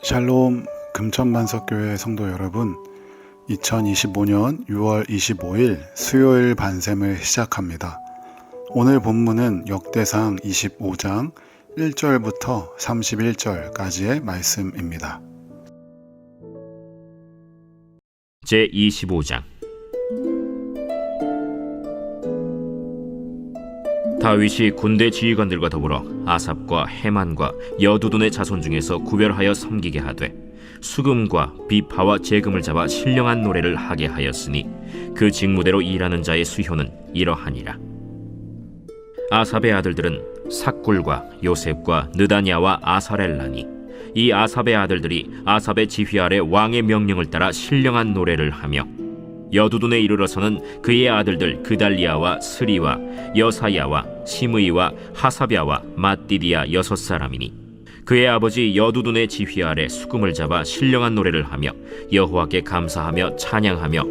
샬롬 금천만석교회 성도 여러분, 2025년 6월 25일 수요일 반샘을 시작합니다. 오늘 본문은 역대상 25장 1절부터 31절까지의 말씀입니다. 제25장. 다윗이 군대 지휘관들과 더불어 아삽과 헤만과 여두둔의 자손 중에서 구별하여 섬기게 하되 수금과 비파와 재금을 잡아 신령한 노래를 하게 하였으니 그 직무대로 일하는 자의 수효는 이러하니라. 아삽의 아들들은 삭굴과 요셉과 느다냐와 아사렐라니, 이 아삽의 아들들이 아삽의 지휘 아래 왕의 명령을 따라 신령한 노래를 하며, 여두둔에 이르러서는 그의 아들들 그달리아와 스리와 여사야와 시므이와 하사랴와 맏디디아 6사람이니 그의 아버지 여두둔의 지휘 아래 수금을 잡아 신령한 노래를 하며 여호와께 감사하며 찬양하며,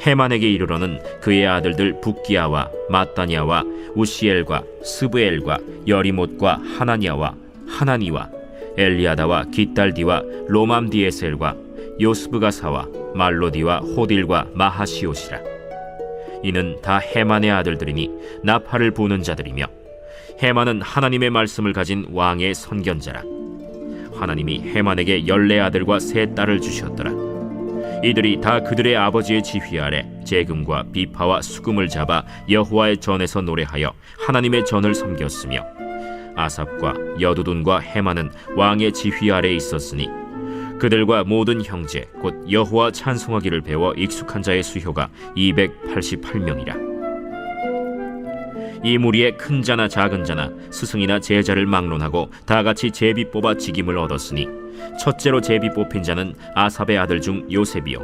헤만에게 이르러는 그의 아들들 붓기야와 마따냐와 우시엘과 스브엘과 여리못과 하나냐와 하나니와 엘리아다와 깃달디와 로맘디에셀과 요스브가사와 말로디와 호딜과 마하시옷이라. 이는 다 헤만의 아들들이니 나팔을 부는 자들이며, 헤만은 하나님의 말씀을 가진 왕의 선견자라. 하나님이 헤만에게 14아들과 3딸을 주셨더라. 이들이 다 그들의 아버지의 지휘 아래 재금과 비파와 수금을 잡아 여호와의 전에서 노래하여 하나님의 전을 섬겼으며, 아삽과 여두둔과 헤만은 왕의 지휘 아래 있었으니 그들과 모든 형제 곧 여호와 찬송하기를 배워 익숙한 자의 수효가 288명이라. 이 무리에 큰 자나 작은 자나 스승이나 제자를 막론하고 다같이 제비 뽑아 직임을 얻었으니, 첫째로 제비 뽑힌 자는 아삽의 아들 중 요셉이요,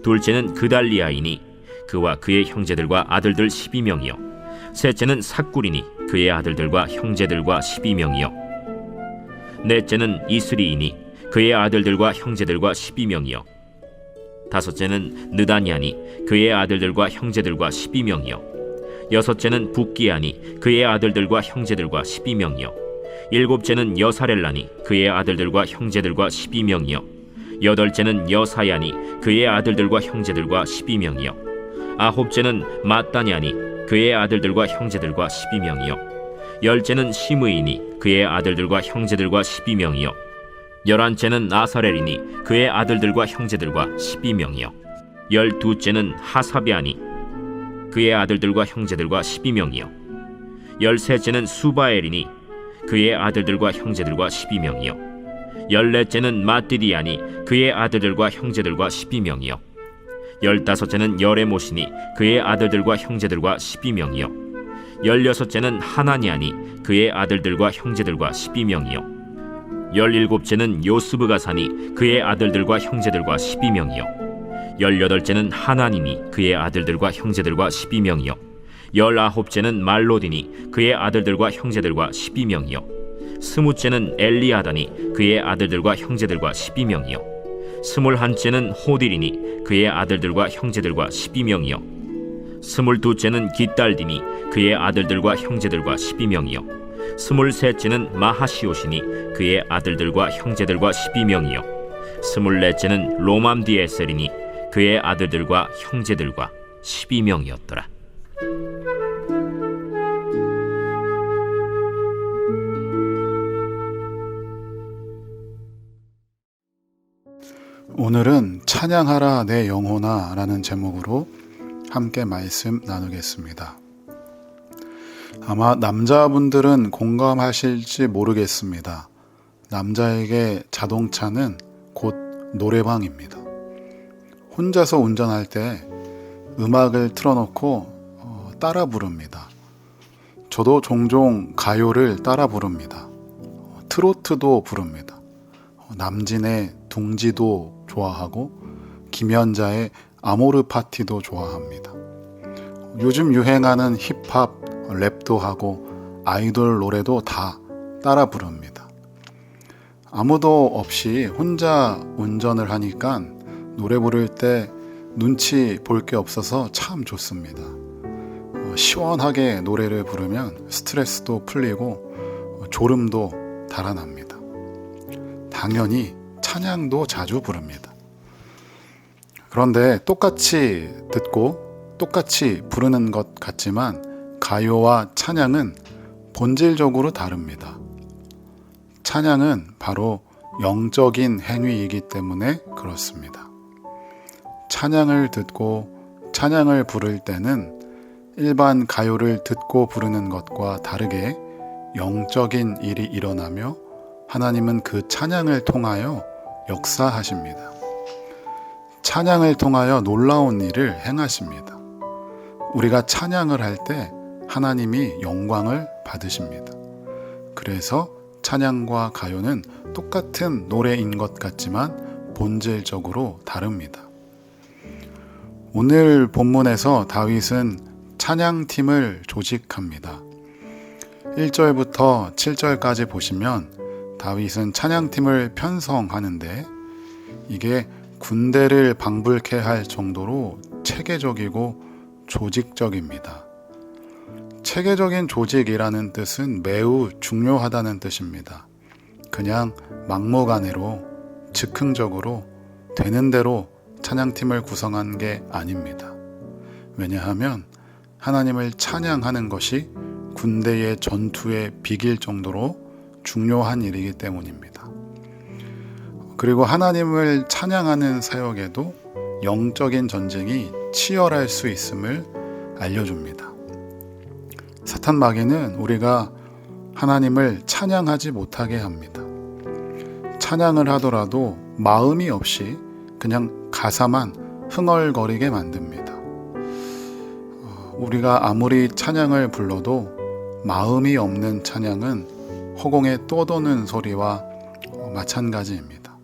둘째는 그달리아이니 그와 그의 형제들과 아들들 12명이요, 셋째는 삭굴이니 그의 아들들과 형제들과 12명이요, 넷째는 이스리이니 그의 아들들과 형제들과 12명이요, 다섯째는 느다냐니 그의 아들들과 형제들과 12명이요, 여섯째는 붓기야니 그의 아들들과 형제들과 12명이요, 일곱째는 여사렐라니 그의 아들들과 형제들과 12명이요, 여덟째는 여사야니 그의 아들들과 형제들과 12명이요, 아홉째는 마따냐니 그의 아들들과 형제들과 12명이요, 열째는 시므이니 그의 아들들과 형제들과 12명이요, 11째는 아사렐이니 그의 아들들과 형제들과 12명이요, 12째는 하사랴니 그의 아들들과 형제들과 12명이요, 13째는 수바엘이니 그의 아들들과 형제들과 12명이요, 14째는 맏디디아니 그의 아들들과 형제들과 12명이요, 15째는 여레못이니 그의 아들들과 형제들과 12명이요, 16째는 하나냐니 그의 아들들과 형제들과 12명이요, 17째는 요스브가사니 그의 아들들과 형제들과 12명이요, 18째는 하나니니 그의 아들들과 형제들과 12명이요, 19째는 말로디니 그의 아들들과 형제들과 12명이요, 20째는 엘리아다니 그의 아들들과 형제들과 12명이요, 21째는 호딜이니 그의 아들들과 형제들과 12명이요, 22째는 깃달디니 그의 아들들과 형제들과 12명이요, 23째는 마하시옷이니 그의 아들들과 형제들과 12명이요, 24째는 로맘디에셀이니 그의 아들들과 형제들과 12명이었더라. 오늘은 찬양하라 내 영혼아 라는 제목으로 함께 말씀 나누겠습니다. 아마 남자분들은 공감하실지 모르겠습니다. 남자에게 자동차는 곧 노래방입니다. 혼자서 운전할 때 음악을 틀어놓고 따라 부릅니다. 저도 종종 가요를 따라 부릅니다. 트로트도 부릅니다. 남진의 둥지도 좋아하고 김연자의 아모르 파티도 좋아합니다. 요즘 유행하는 힙합, 랩도 하고 아이돌 노래도 다 따라 부릅니다. 아무도 없이 혼자 운전을 하니까 노래 부를 때 눈치 볼 게 없어서 참 좋습니다. 시원하게 노래를 부르면 스트레스도 풀리고 졸음도 달아납니다. 당연히 찬양도 자주 부릅니다. 그런데 똑같이 듣고 똑같이 부르는 것 같지만 가요와 찬양은 본질적으로 다릅니다. 찬양은 바로 영적인 행위이기 때문에 그렇습니다. 찬양을 듣고 찬양을 부를 때는 일반 가요를 듣고 부르는 것과 다르게 영적인 일이 일어나며 하나님은 그 찬양을 통하여 역사하십니다. 찬양을 통하여 놀라운 일을 행하십니다. 우리가 찬양을 할 때 하나님이 영광을 받으십니다. 그래서 찬양과 가요는 똑같은 노래인 것 같지만 본질적으로 다릅니다. 오늘 본문에서 다윗은 찬양팀을 조직합니다. 1절부터 7절까지 보시면 다윗은 찬양팀을 편성하는데 이게 군대를 방불케 할 정도로 체계적이고 조직적입니다. 체계적인 조직이라는 뜻은 매우 중요하다는 뜻입니다. 그냥 막무가내로 즉흥적으로 되는 대로 찬양팀을 구성한 게 아닙니다. 왜냐하면 하나님을 찬양하는 것이 군대의 전투에 비길 정도로 중요한 일이기 때문입니다. 그리고 하나님을 찬양하는 사역에도 영적인 전쟁이 치열할 수 있음을 알려줍니다. 사탄 마귀는 우리가 하나님을 찬양하지 못하게 합니다. 찬양을 하더라도 마음이 없이 그냥 가사만 흥얼거리게 만듭니다. 우리가 아무리 찬양을 불러도 마음이 없는 찬양은 허공에 떠도는 소리와 마찬가지입니다.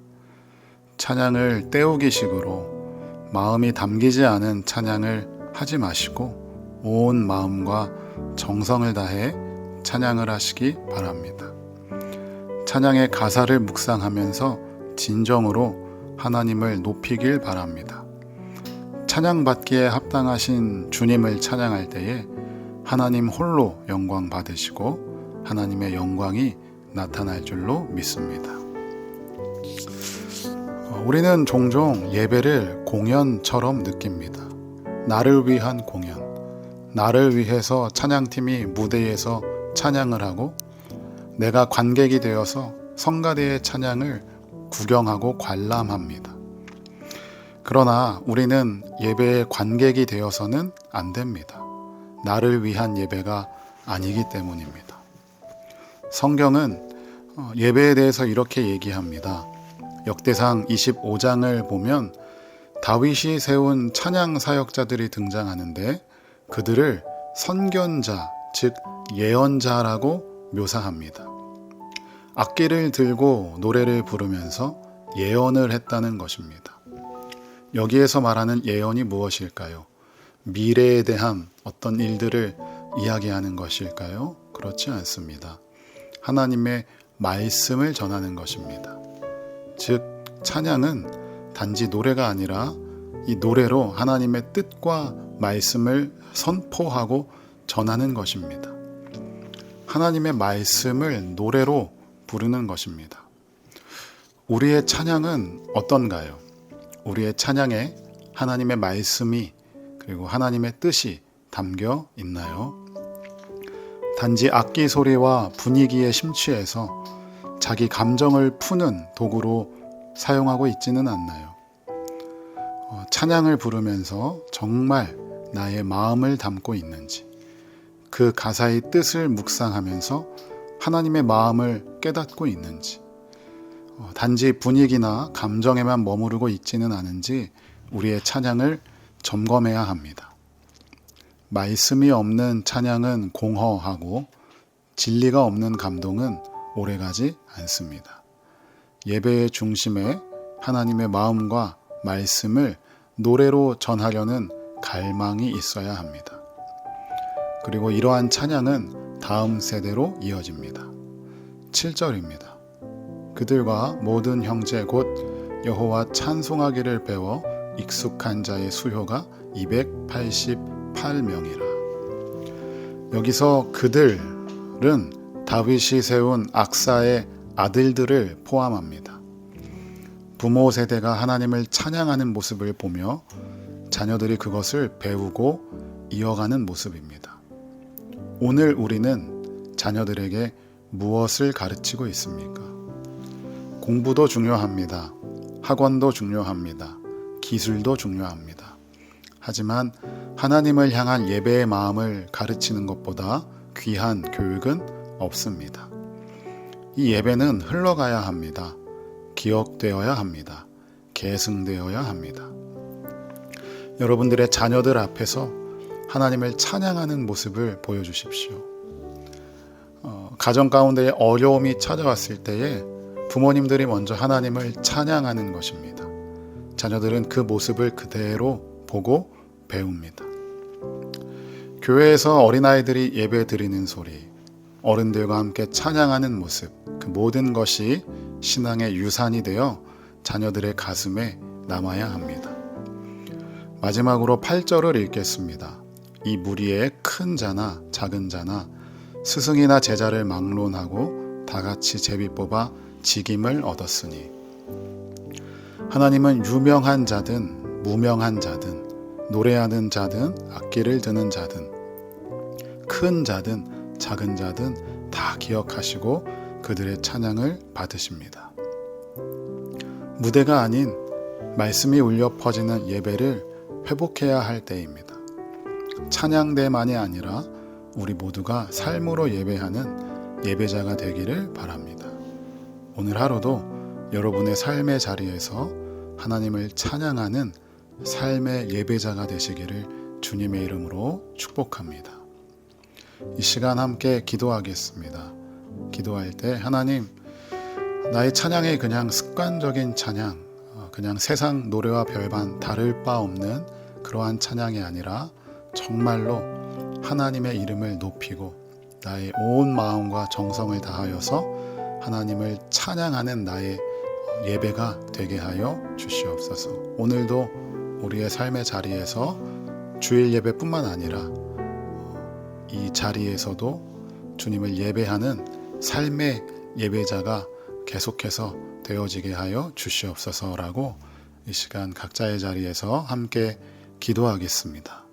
찬양을 때우기식으로 마음이 담기지 않은 찬양을 하지 마시고 온 마음과 정성을 다해 찬양을 하시기 바랍니다. 찬양의 가사를 묵상하면서 진정으로 하나님을 높이길 바랍니다. 찬양받기에 합당하신 주님을 찬양할 때에 하나님 홀로 영광 받으시고 하나님의 영광이 나타날 줄로 믿습니다. 우리는 종종 예배를 공연처럼 느낍니다. 나를 위한 공연, 나를 위해서 찬양팀이 무대에서 찬양을 하고 내가 관객이 되어서 성가대의 찬양을 구경하고 관람합니다. 그러나 우리는 예배의 관객이 되어서는 안 됩니다. 나를 위한 예배가 아니기 때문입니다. 성경은 예배에 대해서 이렇게 얘기합니다. 역대상 25장을 보면 다윗이 세운 찬양 사역자들이 등장하는데 그들을 선견자, 즉 예언자라고 묘사합니다. 악기를 들고 노래를 부르면서 예언을 했다는 것입니다. 여기에서 말하는 예언이 무엇일까요? 미래에 대한 어떤 일들을 이야기하는 것일까요? 그렇지 않습니다. 하나님의 말씀을 전하는 것입니다. 즉 찬양은 단지 노래가 아니라 이 노래로 하나님의 뜻과 말씀을 선포하고 전하는 것입니다. 하나님의 말씀을 노래로 부르는 것입니다. 우리의 찬양은 어떤가요? 우리의 찬양에 하나님의 말씀이 그리고 하나님의 뜻이 담겨 있나요? 단지 악기 소리와 분위기에 심취해서 자기 감정을 푸는 도구로 사용하고 있지는 않나요? 찬양을 부르면서 정말 나의 마음을 담고 있는지, 그 가사의 뜻을 묵상하면서 하나님의 마음을 깨닫고 있는지, 단지 분위기나 감정에만 머무르고 있지는 않은지 우리의 찬양을 점검해야 합니다. 말씀이 없는 찬양은 공허하고 진리가 없는 감동은 오래가지 않습니다. 예배의 중심에 하나님의 마음과 말씀을 노래로 전하려는 갈망이 있어야 합니다. 그리고 이러한 찬양은 다음 세대로 이어집니다. 7절입니다. 그들과 모든 형제 곧 여호와 찬송하기를 배워 익숙한 자의 수효가 288명이라. 여기서 그들은 다윗이 세운 악사의 아들들을 포함합니다. 부모 세대가 하나님을 찬양하는 모습을 보며 자녀들이 그것을 배우고 이어가는 모습입니다. 오늘 우리는 자녀들에게 무엇을 가르치고 있습니까? 공부도 중요합니다. 학원도 중요합니다. 기술도 중요합니다. 하지만 하나님을 향한 예배의 마음을 가르치는 것보다 귀한 교육은 없습니다. 이 예배는 흘러가야 합니다. 기억되어야 합니다. 계승되어야 합니다. 여러분들의 자녀들 앞에서 하나님을 찬양하는 모습을 보여주십시오. 가정 가운데 어려움이 찾아왔을 때에 부모님들이 먼저 하나님을 찬양하는 것입니다. 자녀들은 그 모습을 그대로 보고 배웁니다. 교회에서 어린아이들이 예배 드리는 소리, 어른들과 함께 찬양하는 모습, 그 모든 것이 신앙의 유산이 되어 자녀들의 가슴에 남아야 합니다. 마지막으로 8절을 읽겠습니다. 이 무리에 큰 자나 작은 자나 스승이나 제자를 막론하고 다 같이 제비 뽑아 직임을 얻었으니 하나님은 유명한 자든 무명한 자든 노래하는 자든 악기를 드는 자든 큰 자든 작은 자든 다 기억하시고 그들의 찬양을 받으십니다. 무대가 아닌 말씀이 울려 퍼지는 예배를 회복해야 할 때입니다. 찬양대만이 아니라 우리 모두가 삶으로 예배하는 예배자가 되기를 바랍니다. 오늘 하루도 여러분의 삶의 자리에서 하나님을 찬양하는 삶의 예배자가 되시기를 주님의 이름으로 축복합니다. 이 시간 함께 기도하겠습니다. 기도할 때 하나님, 나의 찬양이 그냥 습관적인 찬양, 그냥 세상 노래와 별반 다를 바 없는 그러한 찬양이 아니라 정말로 하나님의 이름을 높이고 나의 온 마음과 정성을 다하여서 하나님을 찬양하는 나의 예배가 되게 하여 주시옵소서. 오늘도 우리의 삶의 자리에서 주일 예배뿐만 아니라 이 자리에서도 주님을 예배하는 삶의 예배자가 계속해서 되어지게 하여 주시옵소서라고 이 시간 각자의 자리에서 함께 기도하겠습니다.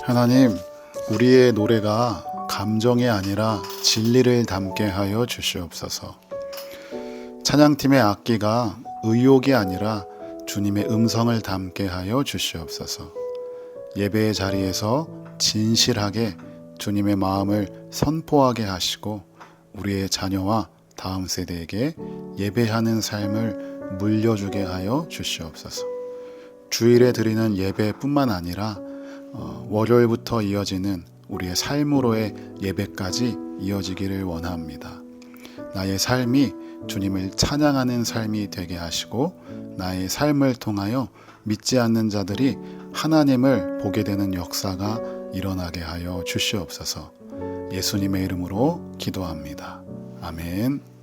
하나님, 우리의 노래가 감정이 아니라 진리를 담게 하여 주시옵소서. 찬양팀의 악기가 의욕이 아니라 주님의 음성을 담게 하여 주시옵소서. 예배의 자리에서 진실하게 주님의 마음을 선포하게 하시고 우리의 자녀와 다음 세대에게 예배하는 삶을 물려주게 하여 주시옵소서. 주일에 드리는 예배뿐만 아니라 월요일부터 이어지는 우리의 삶으로의 예배까지 이어지기를 원합니다. 나의 삶이 주님을 찬양하는 삶이 되게 하시고 나의 삶을 통하여 믿지 않는 자들이 하나님을 보게 되는 역사가 일어나게 하여 주시옵소서. 예수님의 이름으로 기도합니다. 아멘.